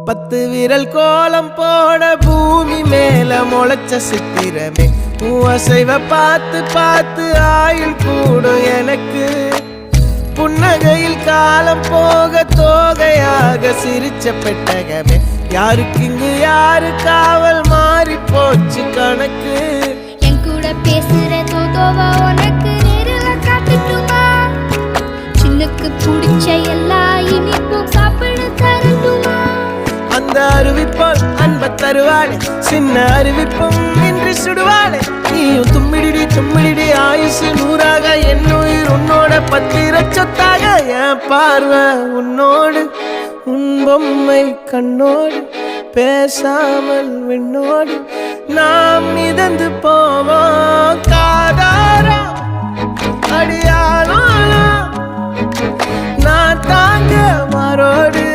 10 விரல் கோலம் போட பூமி மேல முளைச்ச சித்திரமே அசைவ பார்த்து பார்த்து ஆயுள் கூடும் எனக்கு புன்னகையில் காலம் போக தோகையாக சிரிச்ச பெட்டகமே யாருக்கு இங்கு யாரு காவல் மாறி போச்சு கணக்கு என் கூட பேசுற தோதோவா உனக்கு நேரில் காட்டுட்டுமா சின்னுக்கு பிடிச்ச எல்லா இனிப்பும் சாப்பிட தரட்டுமா அந்த அறிவிப்பால் அன்ப தருவாளே சின்ன அறிவிப்பும் இன்று சுடுவாளே நீயும் தும்மிடி ஆயுசு 100ஆக என் உயிர் உன்னோட 10 சொத்தாக என் பார்வை உன்னோடு உன் பொம்மை கண்ணோடு பேசாமல் விண்ணோடு நாம் மிதந்து போவோம் காதாரா அடியாளோ நான் தாங்க மாறோடு